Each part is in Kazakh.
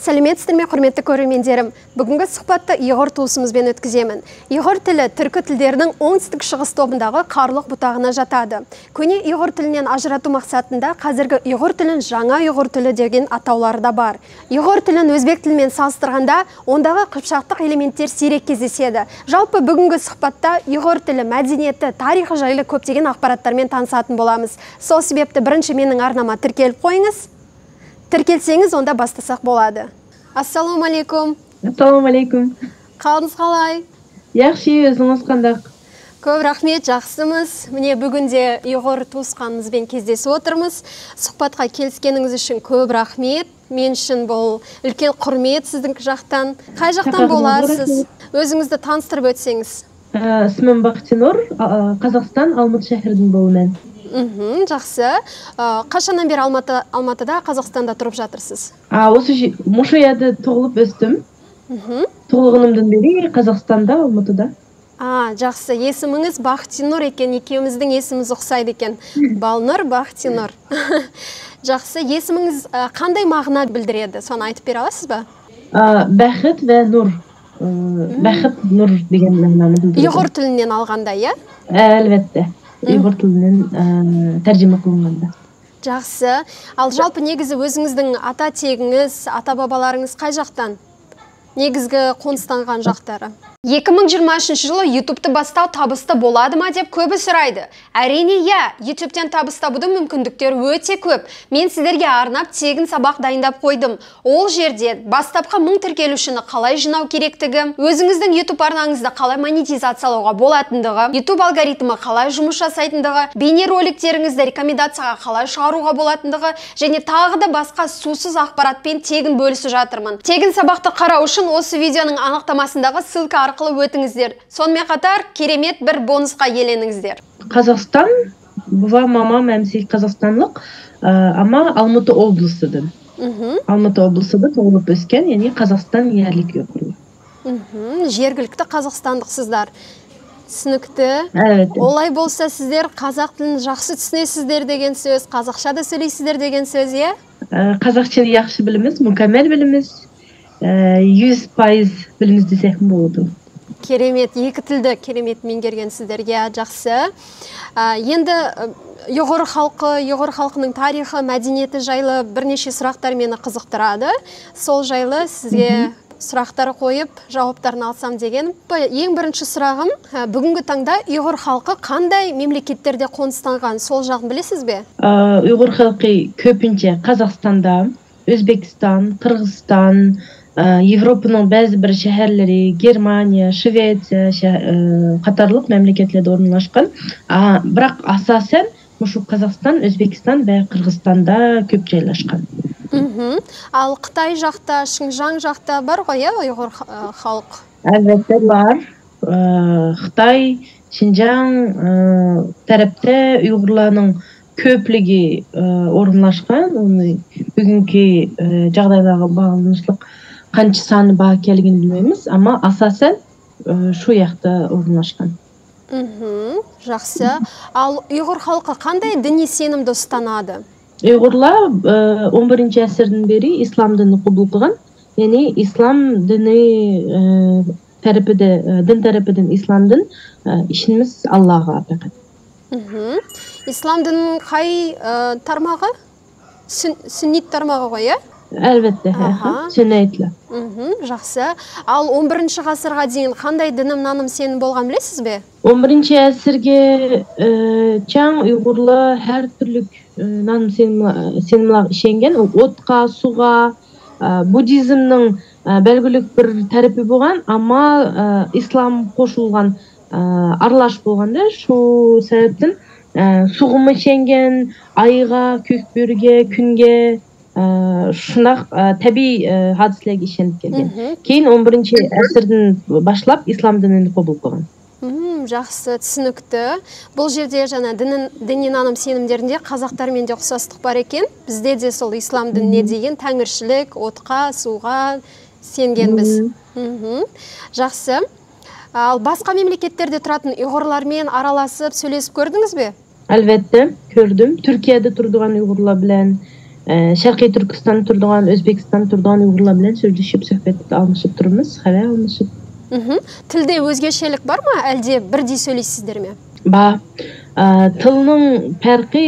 Сәлеметсіздер ме, құрметті көрермендерім. Бүгінгі сұхбатты ұйғыр туысымызбен өткіземін. Ұйғыр тілі түркі тілдерінің оңтүстік шығыс тобындағы қарлық бұтағына жатады. Көне ұйғыр тілінен ажырату мақсатында қазіргі ұйғыр тілін жаңа ұйғыр тілі деген атаулары да бар. Ұйғыр тілін өзбек тілімен салыстырғанда ондағы қыпшақтық элементтер сирек кездеседі. Жалпы бүгінгі сұхбатта ұйғыр тілі, мәдениеті, тарихы жайлы көптеген ақпараттармен танысатын боламыз. Сол себепті бірінші менің арнама тіркеліп қойыңыз. Тіркелсеңіз, онда бастасақ болады. Ассаламу алейкум. Ассаламу алейкум. Қалыңыз қалай? Яқшы, өзіңіз қандай? Көп рахмет, жақсымыз. Міне бүгінде ұйғыр туысқанымызбен кездесіп отырмыз. Сұхбатқа келіскеніңіз үшін көп рахмет. Мен үшін бұл үлкен құрмет сіздің жақтан. Қай жақтан боласыз? Өзіңізді таныстырып өтсеңіз. Ісімім Бақтинур, Қазақстан, Алматы шәһәрінен болумен. Жақсы. Қашаннан бері Алматыда, Қазақстанда тұрып жатырсыз? Осы Мушияда туылып өстім. Туылғанымдан бері Қазақстанда, Алматыда. Жақсы. Есіміңіз Бақтинур екен, екеуміздің есіміміз ұқсайды екен. Балнұр, Бақтинур. Жақсы. Есіміңіз қандай мағына білдіреді? Соны айтып бере аласыз ба? Бақыт вә нұр. Бақыт нұр деген мағынаны білдіреді. Ұйғыр тілінен алғанда, иә? Әлбетте. Ұйғыр тілінен тәржіме қылынғанда. Жақсы. Ал жалпы негізі өзіңіздің ата тегіңіз, ата бабаларыңыз қай жақтан? Негізгі қоныстанған жақтары. 2023 жылы YouTube'ты бастау табысты болады ма деп көбі сұрайды. Әрине, YouTube'тен табыс табудың мүмкіндіктері өте көп. Мен сіздерге арнап тегін сабақ дайындап қойдым. Ол жерде бастапқы 1000 тіркелушіні қалай жинау керектігі, өзіңіздің YouTube арнаңызды қалай монетизациялауға болатындығы, YouTube алгоритмі қалай жұмыс жасайтындығы, бейнероликтеріңізді рекомендацияға қалай шығаруға болатындығы және тағы да басқа сусыз ақпаратпен тегін бөлісіп жатырмын. Тегін сабақты қарау үшін осы видеоның анықтамасындағы ссылка арқылы өтіңіздер. Сонымен қатар керемет бір бонусқа еленіңіздер. Қазақстан, бұва мамам әмсей қазақстанлық, ама Алматы облысыдың. Алматы облысыды туылып өскен, яғни Қазақстан ерлік өкілі. Жергілікті қазақстандықсыздар. Түсінікті. Олай болса сіздер қазақ тілін жақсы түсінесіздер деген сөз, қазақша да сөйлейсіздер деген сөз, е? Қазақшаны яқшы біліміз, мүкәммәл біліміз, 100% біліміз десек болады. Керемет, екі тілді керемет меңгерген сіздерге, жақсы. Енді ұйғыр халқының тарихы, мәдениеті жайлы бірнеше сұрақтар мені қызықтырады. Сол жайлы сізге сұрақтар қойып, жауаптарын алсам деген. Ең бірінші сұрағым, бүгінгі таңда ұйғыр халқы қандай мемлекеттерде қоныстанған, сол жағын білесіз бе? Ұйғыр халқы көпінше Қазақстанда, Өзбекстан, Қырғызстан, Европаның бәзі бір шәһәрлері, Германия, Швеция қатарлық мемлекетлерде орналасқан. Бірақ асасын мұшу Қазақстан, Өзбекстан бә Қырғызстанда көп жайлашқан. Ал Қытай жақта, Шинжаң жақта бар ғой, ұйғыр халық? Әлбетте бар. Қытай, Шинжаң тәріпті ұйғырларының көплігі орналасқан. Бүгінгі жағдайдағы бағынышлық қанша саны бар келген білмейміз, ама асасын шу яқты орналасқан. Жақсы. Ал ұйғыр халқы қандай діни сенімді ұстанады? Ұйғырлар 11-ші ғасырдан бері ислам дінін қабыл қылған. Яғни ислам діні дін тарапыдан исламдың ішініміз Аллаға апақат. Ислам дінінің қай тармағы? Сүннит тармағы ғой, е? Әлбетте, сүннетлі. Жақсы. Ал 11-ші ғасырға дейін қандай дінім наным сенім болған білесіз бе? 11-ші ғасырге чаң ұйғырлы әр түрлік наным сенімлар ішенген. Отқа, суға, буддизмнің бәлгілік бір тәріпі болған, ама ислам қошылған аралаш болғанда, шу сәбептен суғымы шенген, айға, көкбөрге, күнге, шынақ тәби хадислерге ішеніп келген. Кейін 11-ші ғасырдан башлап ислам дінін қабыл қылған. Жақсы, түсінікті. Бұл жерде жаңа діни наным сенімдерінде қазақтармен де ұқсастық бар екен. Бізде де сол ислам дініне деген тәңіршілік, отқа, суға сенгенбіз. Жақсы. Ал басқа мемлекеттерде тұратын ұйғырлармен араласып сөйлесіп көрдіңіз бе? Әлбетте, көрдім. Түркияда тұрдыған ұйғырлар білән, Шаркый Түркістан тұрдыған, Өзбекстан тұрдыған ұйғырлар білен сөйлесіп, сөhbет алмашып тұрмыз, хабар алмашып. Тілде өзгешелік бар ма, әлде бірдей сөйлейсіздер ме? Ба, тылның пәрқи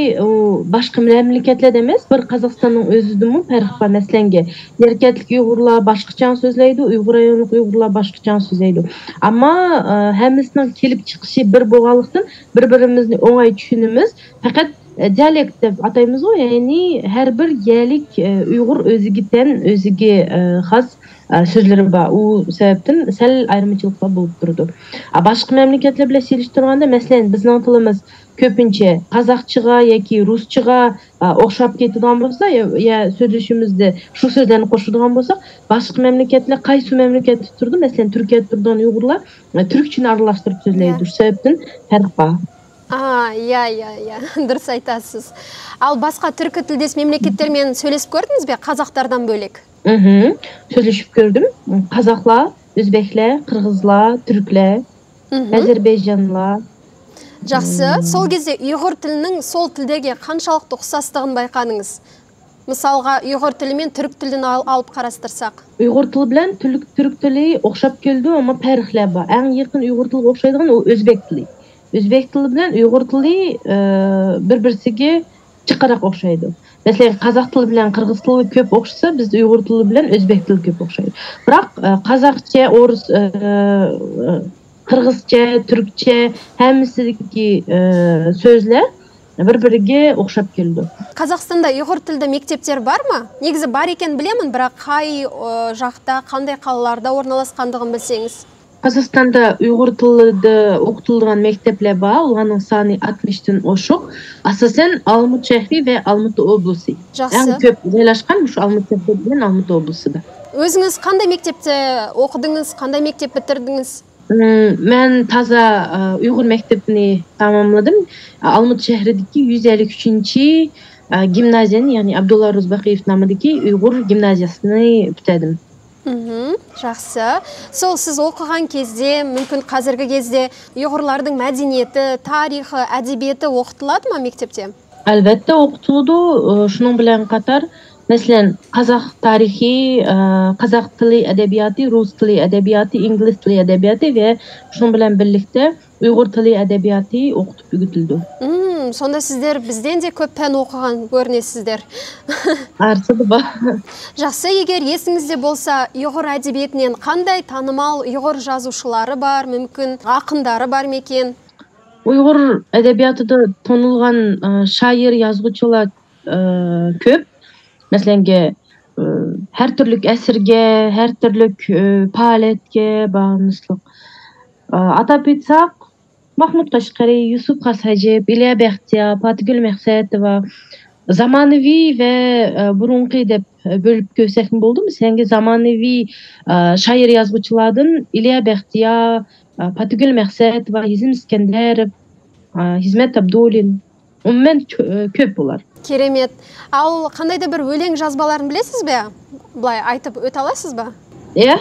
башқа мемлекетлерде емес, бір Қазақстанның өзідімі пәрқ бар. Мәселенге, еркетлік ұйғырлар башқычан сөзлейді, ұйғыр районлық ұйғырлар башқычан сөзлейді. Ама әмісінің келіп чықшы бір болғалықтың бір-бірімізді оңай түшініміз, фақат диалект деп атаймыз ғой, яғни әрбір елік ұйғыр өзігітен өзіге хас сөзлері бар. Ол себептен сәл айырмашылыққа болып тұрды. Башқа мемлекетлер біле селіштіргенде, мәселен, біздің тылымыз көпінше қазақчыға яки русчыға оқшап кетідіған болса, я сөйлешімізді шу сөздерін қошыдыған болсақ, башқа мемлекетлер қайсы мемлекетті тұрды, мәселен, Түркия тұрдыған ұйғырлар түркчені араластырып сөйлейді. Себептен фәрқ бар. Дұрыс айтасыз. Ал басқа түркі тілдес мемлекеттермен сөйлесіп көрдіңіз бе, қазақтардан бөлек? Сөйлесіп көрдім. Қазақлар, өзбеклер, қырғызлар, түрклер, әзербайжанлар. Жақсы. Сол кезде ұйғыр тілінің сол тілдегі қаншалықты ұқсастығын байқадыңыз? Мысалға, ұйғыр тілі мен түрік тілін алып қарастырсақ. Ұйғыр тілі білен түрік тілі оқшап келді, ama пәріқлер бар. Әң еқін ұйғыр тілі оқшайдыған ол өзбек тілі. Өзбек тілі білен ұйғыр тілі бір-бірсіге чықарақ оқшайды. Мәселен, қазақ тілі білен қырғыз тілі көп оқшыса, бізді ұйғыр тілі білен өзбек тілі көп оқшайды. Бірақ қазақша, орыс, қырғызша, түрікше, әмісідегі сөзлер бір-бірге оқшап келді. Қазақстанда ұйғыр тілді мектептер бар ма? Негізі бар екен білемін, бірақ қай жақта, қандай қалаларда орналасқандығын білсеңіз. Қазақстанда ұйғыр тілді оқытылған мектеплер бар, олардың саны 60-тен ошық. Асасын Алматы шәһри ве Алматы облысы. Жақсы. Ең көп жайлашқан мұш Алматы шәһри мен Алматы облысыда. Өзіңіз қандай мектепте оқыдыңыз, қандай мектеп бітірдіңіз? Мен таза ұйғыр мектебini tamamladım. Алматы шәһридегі 153-ші гимназияны, яғни Абдулла Розбақиев намыдегі ұйғыр гимназиясыны бітірдім. Жақсы. Сол сіз оқыған кезде, мүмкін қазіргі кезде ұйғырлардың мәдениеті, тарихы, әдебиеті оқытылады ма мектепте? Әлбәтте оқытылды. Шуның белән қатар, мәселен, қазақ тарихи, қазақ тілі әдебияты, рус тілі әдебияты, инглиз тілі әдебияты ве шуның белән бірлікте ұйғыр тілі әдебияты оқытып үйретілді. Сонда сіздер бізден де көп пән оқыған көрінесіздер. Арсыды ба. Жақсы, егер есіңізде болса, ұйғыр әдебиетінен қандай танымал ұйғыр жазушылары бар, мүмкін ақындары бар мекен? Ұйғыр әдебиятыда танылған шайыр, жазғычылар көп. Мәселенге, әр түрлік әсірге, әр түрлік пағалетке бағыныслық. Атап етсақ, Mahmud Qashqari, Yusuf Qasajib, İlya Bəxtiyar, Fatgül Məqsədova, zamanıvi və burunqi deb bölüb görsəkmi oldu mu? Sənə zamanıvi şair yazğıçılardan İlya Bəxtiyar, Fatgül Məqsədova, Hizm İskəndərov, Hizmet Abdulin, ondan көп болар. Керемет. Ал қандай да бір өлең жазбаларын білесіз бе? Бұлай айтып өте аласыз ба? Иә.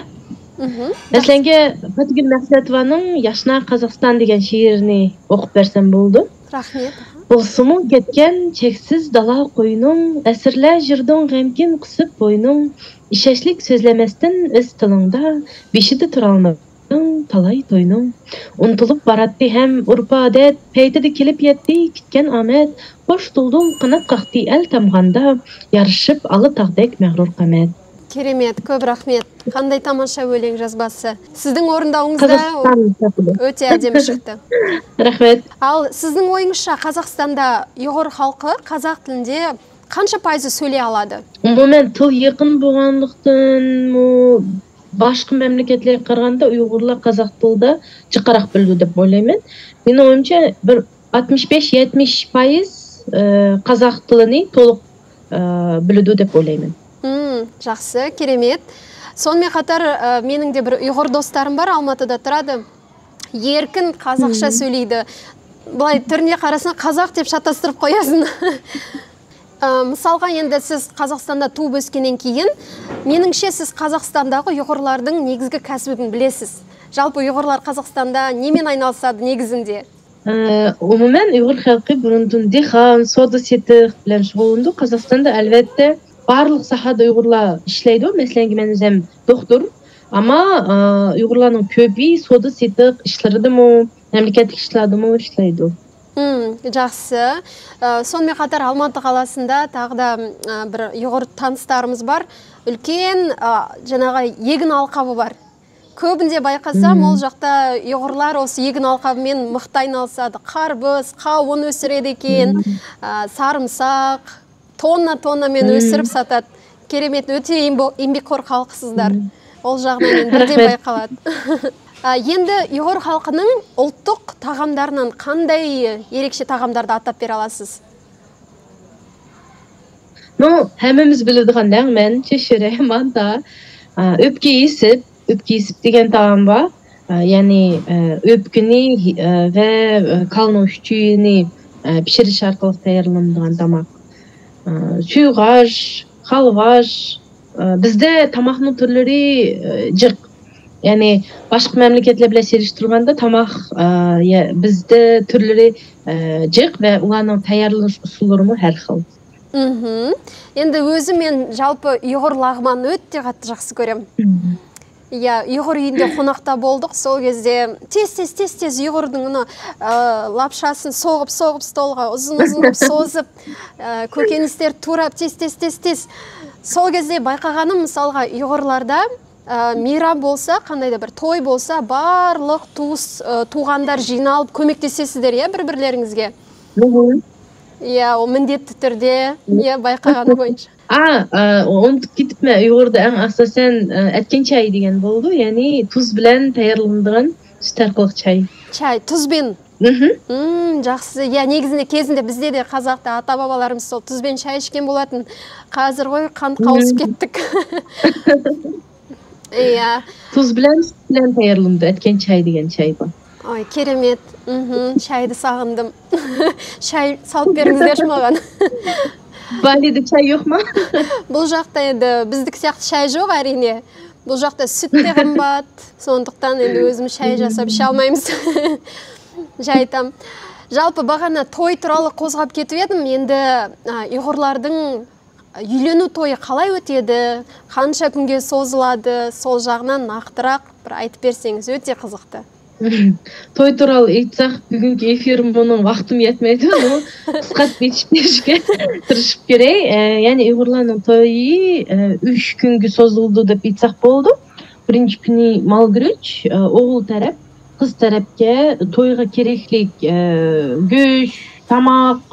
Мәселенге Fatgül Məqsədovanың Yaşna Қазақстан деген шиіріне оқып берсем болды. Рахмет. Болсымы кеткен чексіз дала қойның, әсірлі жырдың ғемкен құсып бойның, ішешлік сөзлеместін өз тылыңда, бешіді тұралмадың талай тойның. Ұнтылып баратты әм ұрпа әдет, пәйтіді келіп етті күткен амет, қош тұлдың қанат қақты әл тамғанда, ярышып алы тағдек мәғрур қамет. Керемет, көп рахмет. Қандай тамаша өлең жазбасы. Сіздің орындауыңызда өте әдемі шықты. Рахмет. Ал сіздің ойыңызша Қазақстанда ұйғыр халқы қазақ тілінде қанша пайызы сөйлей алады? Мен тыл еқін болғандықтан башқа мемлекеттерге қарағанда ұйғырлар қазақ тілді жақсырақ біледі деп ойлаймын. Менің ойымша бір 65-70% қазақ тілін толық біледі деп ойлаймын. Жақсы, керемет. Сонымен қатар менің де бір ұйғыр достарым бар, Алматыда тұрады. Еркін қазақша сөйлейді. Бұлай түріне қарасына қазақ деп шатастырып қоясың. Мысалға, енді сіз Қазақстанда туып өскеннен кейін, меніңше сіз Қазақстандағы ұйғырлардың негізгі кәсібін білесіз. Жалпы ұйғырлар Қазақстанда немен айналысады негізінде? Umumen Uyghur halkı burundan dihan, soda setiq bilen şugullandı. Kazakstanda elbette barlık sahada Uygurlar işleydi. Mesela men özüm doktor. Ama Uygurların köpü soda setiq işlerdi mi, memleketlik işlerdi mi işleydi. Жақсы. Сонымен қатар Алматы қаласында тағы да бір ұйғыр таныстарымыз бар. Үлкен жаңағы егін алқабы бар. Көбінде байқасам, ол жақта ұйғырлар осы егін алқабымен мықты айналысады. Қарбыз, қауын өсіреді екен, сарымсақ, тонна-тоннамен өсіріп сатады. Керемет, өте еңбекқор халқысыздар. Ол жағынан бірден байқалады. Енді ұйғыр халқының ұлттық тағамдарынан қандай ерекше тағамдарды атап бере аласыз? Hemimiz biladigan men çeşire, manta, öpke isip деген tağam var. Yani öpkeni ve kalnoşçuyeni pişiriş arkalı tayarlanılan tamak. Süyğaş, halvaş, bizde tamakның türleri cık. Yani başka memleketler bile seriştirganda tamak bizde türleri cık ve ulanın tayarlanış usulları her xil. Енді өзім мен жалпы ұйғыр лағманын өте қатты жақсы көрем. Ұйғыр үйінде қонақта болдық, сол кезде тез ұйғырдың лапшасын соғып столға ұзын созып, көкөністер турап тез. Сол кезде байқағаным, мысалға ұйғырларда мейрам болса, қандай да бір той болса, барлық туғандар жиналып көмектесесіздер, бір-бірлеріңізге. Ол міндетті түрде, байқағаны бойынша. Unutып кетіп ме, Uyghurda en asasen etken çay деген болды, yani tuz bilen tayarlanған süt arqылық çay. Çay, tuzбен. Жақсы. Негізінде кезінде бізде де қазақта ата-бабаларымыз сол тузбен çай ішкен болатын. Қазір ғой қант қауысып кеттік. Tuz bilen süt bilen tayarlandı, etken çay деген çay бар. Ой, керемет. Шайды сағындым. Шай салып беріңіздерші маған. Балиде çay yok mu? Бұл жақта енді біздік сияқты шай жоқ әрине. Бұл жақта сүт те қымбат. Сондықтан енді өзім шай жасап іше алмаймыз. Жайтам. Жалпы бағана той туралы қозғап кетіп едім. Енді ұйғырлардың үйлену тойы қалай өтеді? Қанша күнге созылады? Сол жағынан нақтырақ бір айтып берсеңіз өте қызықты. Toy туралы айтсақ, бүгінгі эфирім оның вақтым етмейді, но қысқат берішке тырышып керек. Yani Uygurlarның тойы 3 күнге созылды деп айтсақ болды. Birinci күні мал күрөч, оғыл тарап, қыз тарапке тойға кереклік göç, тамақ,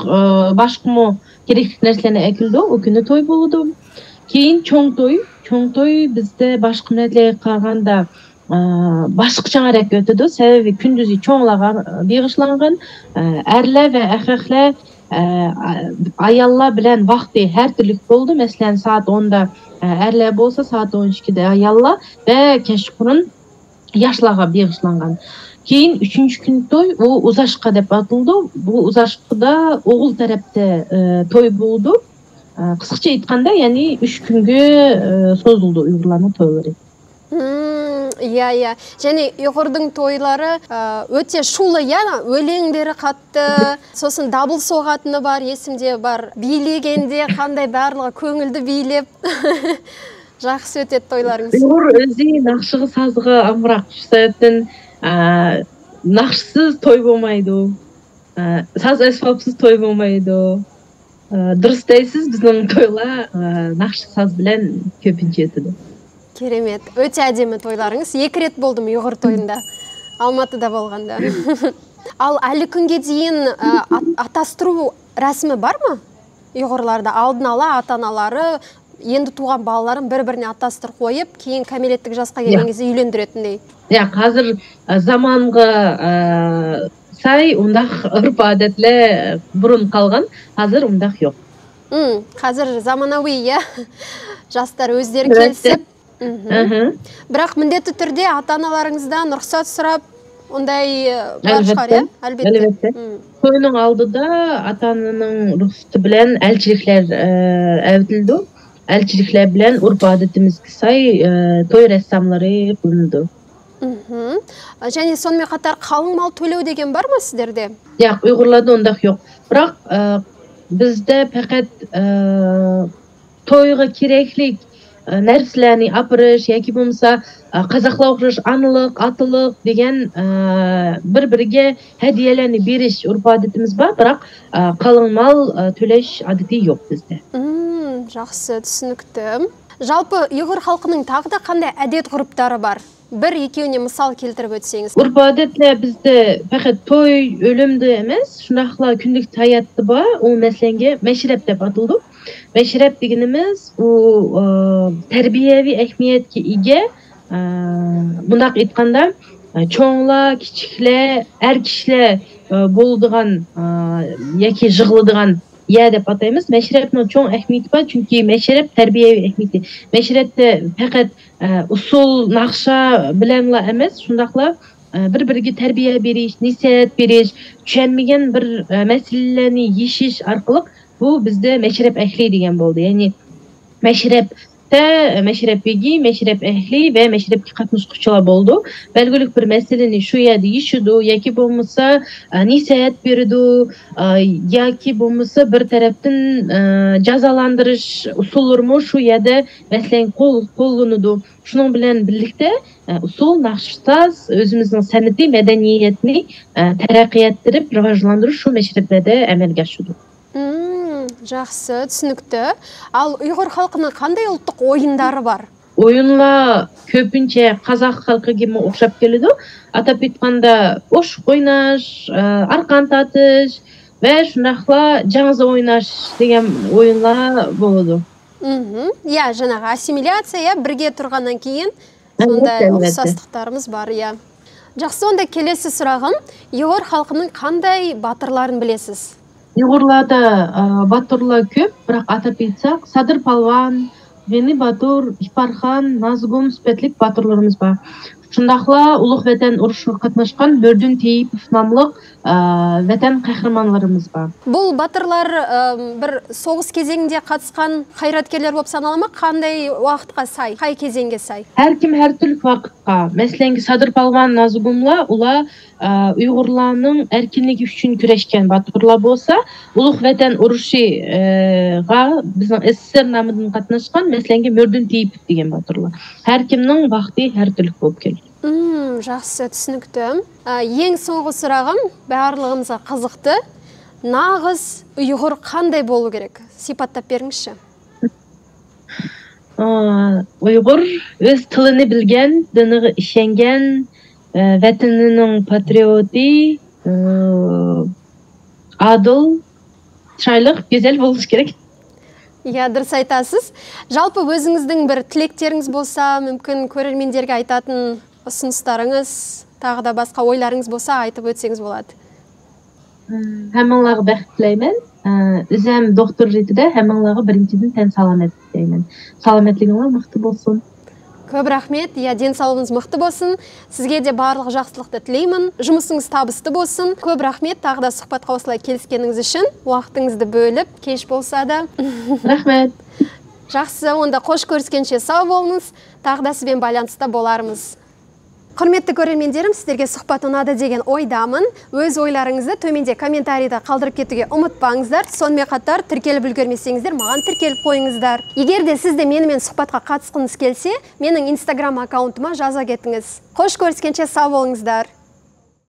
башқымы кереклік нәрселеріне әкелді. О күні той болды. Кейін чоң той бізде башқы нәрселерге қарағанда başqaçarak ötüdü. Sebebi kündüzü çoğunlağa bağışlanğan, erler ve erkekler ayalla bilen vakti her türlü oldu. Mesela saat 10'da erler bolsa saat 12'de ayalla ve keşkurun yaşlağa bağışlanğan. Keyin 3. gün toy o uzaşqa dep atıldı. Bu uzaşqıda oğul tarafta toy boldu. Kısıkça aytqanda, yani 3 günge sozuldu Uygurlarның toylары. Және ұйғырдың тойлары өте шулы, өлеңдері қатты, сосын дабыл соғатыны бар, есімде бар, билегенде қандай барлығы көңілді билеп. Жақсы өтеді тойларыңыз. Ұйғыр өзі нақшығы сазығы амырақ жасайтын, нақшысыз той болмайды, саз әсфапсыз той болмайды. Дұрыс дейсіз, біздің тойла нақшы саз білен көпінше етеді. Керемет. Өте әдемі тойларыңыз. 2 рет болдым ұйғыр тойында. Алматыда болғанда. Ал әлі күнге дейін атастыру рәсімі бар ма? Ұйғырларда алдын ала ата-аналары енді туған балаларын бір-біріне атастыр қойып, кейін кәмелеттік жасқа келген кезде үйлендіретіндей. Қазір заманға сай ондақ ұрп әдетлі бұрын қалған, қазір ондақ жоқ. Қазір заманауи, жастар өздері келсіп. Бірақ міндетті түрде ата-аналарыңыздан рұқсат сұрап, ондай бар шығар, әлбетте. Тойның алдыда ата-ананың рұқсаты білен әлчіліклер әвітілді. Әлчіліклер білен ұрп әдетімізге сай той рәссамлары қойылды. Және сонымен қатар қалың мал төлеу деген бар ма сіздерде? Yo'q, Uyg'urlarda undaq yo'q. Biroq bizda faqat to'yga kerakli narsalarni apirish yoki bo'lmasa qozoqlar o'xshash aniliq, atiliq degan bir-biriga hadiyalarni berish urf-odatimiz bor, biroq qalin mol to'lash odati yo'q bizda. Жақсы, түсінікті. Жалпы ұйғыр халқының тағы да қандай әдет-ғұрыптары бар? Bir ikkiğine misal keltirib ötseniz. Urf-odatlar bizda faqat to'y, o'limda emas, shunaqla kunlik hayotda bor. U masalanga mashrab deb ataladi. Mashrab deganimiz u tarbiyaviy ahamiyatga ega. Bundoq aytganda, cho'nglar, kichiklar, er kishilar bo'ladigan yoki yig'iladigan yer deb ataymiz. Mashrabning cho'ng ahamiyati bor, chunki mashrab tarbiyaviy ahamiyati. Mashrabda faqat usul, naqsha bilanla emas, shundaqla bir-biriga tarbiya berish, nasihat berish, tushunmagan bir masalalarni yeshish orqali bu bizda mashrab ahli degan bo'ldi. Ya'ni mashrabda mashrab begi, mashrab ahli va mashrabga qatnashuvchilar bo'ldi. Belgilik bir masalani shu yerda yeshidi yoki bo'lmasa nasihat berdi yoki bo'lmasa bir tarafdan jazolantirish usullari shu yerda masalan qo'llanadi. Shuning bilan birlikda usul, naqshsaz o'zimizning san'atiy madaniyatni taraqqiyot ettirib, rivojlantirish shu mashrablarda amalga oshadi. Жақсы, түсінікті. Ал ұйғыр халқының қандай ұлттық ойындары бар? Oyunlar köpünçe Қазақ халқыға o'xshab keladi. Atab aytganda, osh o'ynash, arqon tatish va shunaqla janza o'ynash degan o'yinlar bo'ladi. Ya, жаңағы ассимиляция, бірге тұрғаннан кейін сондай ұқсастықтарымыз бар, ya. Жақсы, онда келесі сұрағым, ұйғыр халқының қандай батырларын білесіз? Uyg'urlarda батырлар ko'p, biroq atab aytsak, Sadir Palvon, G'ani Batur, Iparxon, Nazgum sifatli батырларымыз бар. Shundaqla Ulug' Vatan urushiga qatnashgan Bo'rdun Teyipov nomli vatan qahramonlarimiz бар. Бұл батырлар бір соғыс кезеңінде қатысқан қайраткерлер болып санала ма? Қандай уақытқа сай, қай кезеңге сай? Her kim her türlü vaqtqa. Masalan, Sadir Palvon, Nazgumlar ular Uyg'urlarning erkinligi uchun kurashgan батырлар bo'lsa, Ulug' Vatan urushiga bizning SSR nomidan qatnashgan, masalan, Bo'rdun Teyipov degan батырлар. Her kimning vaqti her türlü bo'lib keldi. Жақсы, түсінікті. Ең соңғы сұрағым барлығымызға қызықты. Нағыз ұйғыр қандай болу керек? Сипаттап беріңізші. Uyg'ur o'z tilini bilgan, diniga ishongan, vatanining patrioti, adil, chiroyli, go'zal bo'lishi kerak. Ya, дұрыс айтасыз. Жалпы өзіңіздің бір тілектеріңіз болса, мүмкін көрермендерге айтатын ұсыныстарыңыз, тағы да басқа ойларыңыз болса, айтып өтсеңіз болады. Hammalarga бақыт тілеймін. Өзім доктор ретінде hammalarga birinchidan тән саламат тілеймін. Саламатлығыңыз мықты болсын. Көп рахмет. Я, денсаулығыңыз мықты болсын. Сізге де барлық жақсылықты тілеймін. Жұмысыңыз табысты болсын. Көп рахмет. Тағы да сұхбатқа осылай келіскеніңіз үшін. Уақытыңызды бөліп, кеш болса да. Рахмет. Жақсы, онда қош көріскенше сау болыңыз. Тағы да сізбен байланыста болармыз. Құрметті көрермендерім, сіздерге сұхбат ұнады деген ойдамын. Өз ойларыңызды төменде комментарийда қалдырып кетуге ұмытпаңыздар. Сонымен қатар тіркеліп үлгермесеңіздер, маған тіркеліп қойыңыздар. Егер де сізде менімен сұхбатқа қатысқыңыз келсе, менің Instagram аккаунтыма жаза кетіңіз. Қош көріскенше сау болыңыздар.